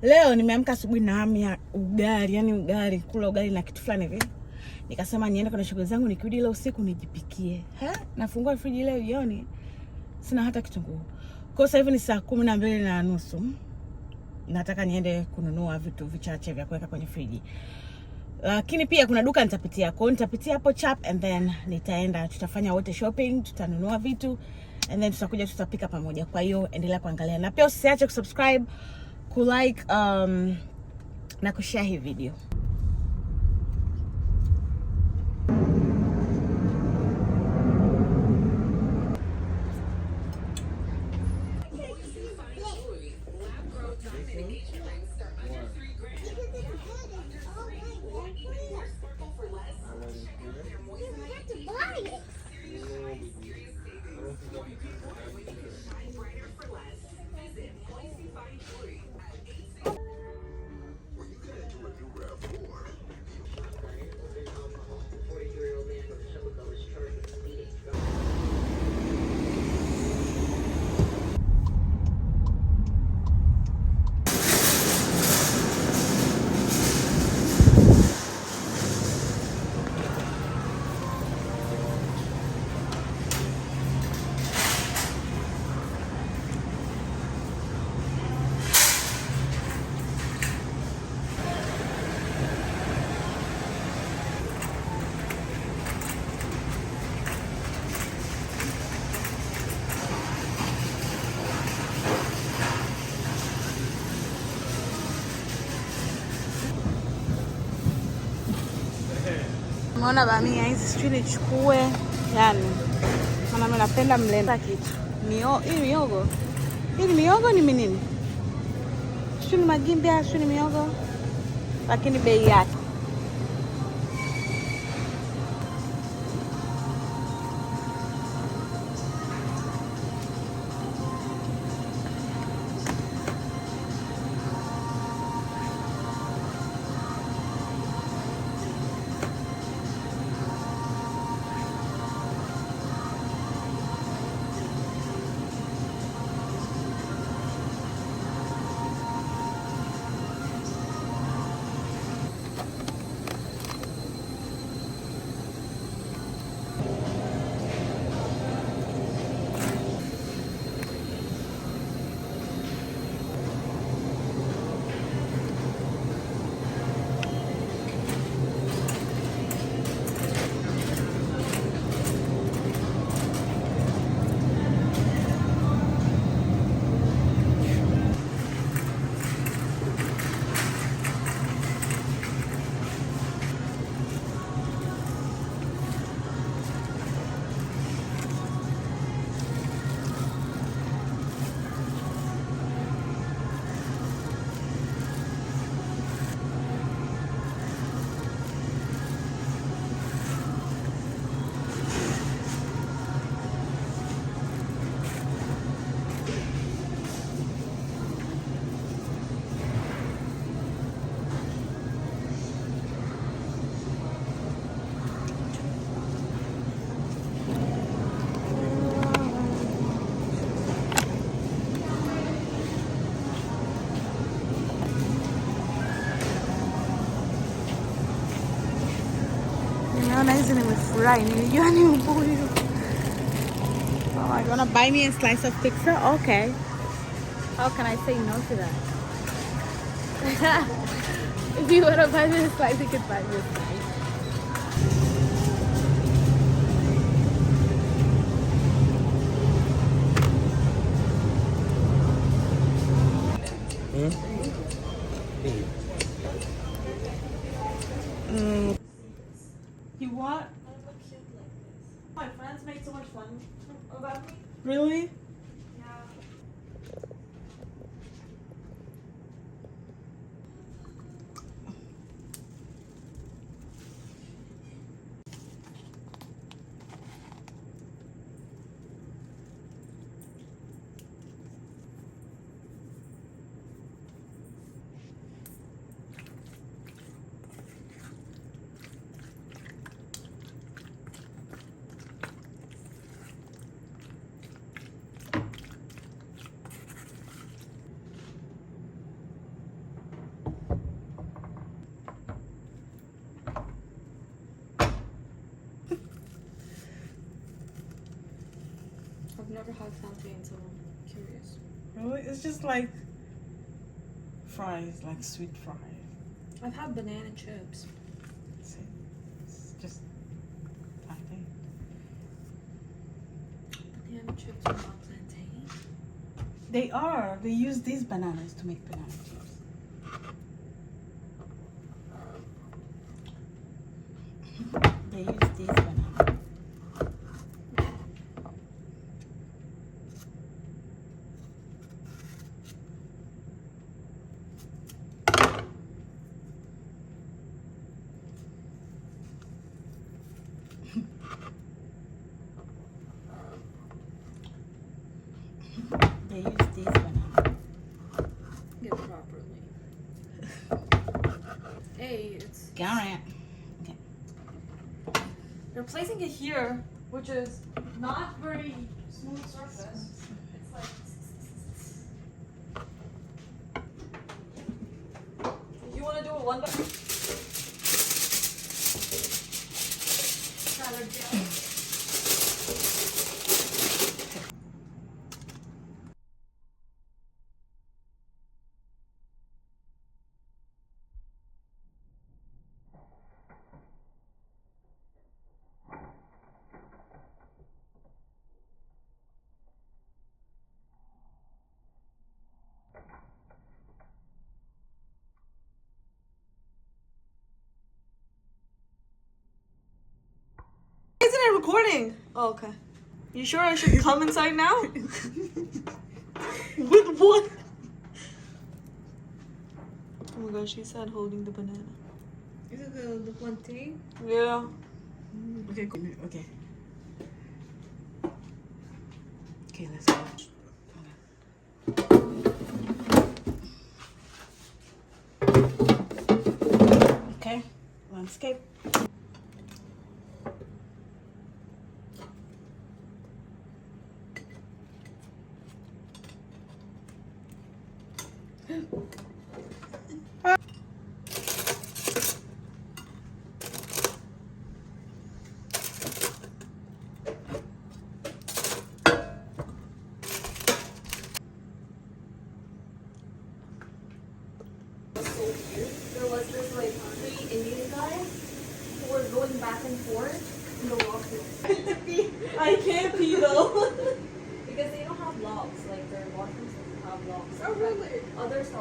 Leo nimeamka asubuhi na hamu ya ugali, yani ugali, kula ugali na kitu fulani hivi. Nikasema niende kwa shughuli zangu, nikirudi leo usiku nijipikie. Nafungua friji leo jioni. Sina hata kitunguu. Kwa sasa hivi ni saa 12:30. Nataka niende kununua vitu vichache vya kuweka kwenye friji. Lakini pia kuna duka nitapitia. Kwa hiyo nitapitia hapo chap and then nitaenda, tutafanya wote shopping, tutanunua vitu and then tutakuja tutapika pamoja. Kwa hiyo endelea kuangalia. Na pia usiache kusubscribe, kulike na kushare hii video. Umeona bamia hizi sijui nichukue, yani maana mimi napenda mlenda kitu. Hii miogo. Hii ni miogo ni nini? Sijui ni magimbi, sijui ni miogo. Lakini bei yake. Naona hizi nimefurahi, nilijua ni ubuyu. Oh, you wanna buy me a slice of pizza? Okay. How can I say no to that? If you wanna buy me a slice, you can buy me a slice. You what? My friends make so much fun about me. Really? Yeah. never had plantain, so I'm curious. Really? It's just like fries, like sweet fries. I've had banana chips. See? It's just plantain. Banana chips are not plantain. They are. They use these bananas to make banana chips. They use these bananas. They use these bananas. Get properly. Hey, it's. Garrett. Okay. They're placing it here, which is not very smooth surface. It's like. You want to do it one by salad gel. Isn't it recording? Oh, okay. You sure I should come inside now? With what? Oh my gosh, she said holding the banana. Is it the plantain? Yeah. Okay, cool. Okay. Okay, let's go. Okay, landscape. There was this like 3 Indian guys who were going back and forth in the washroom. I can't pee though. Because they don't have locks, like their washrooms don't have locks. Oh, really? Others are.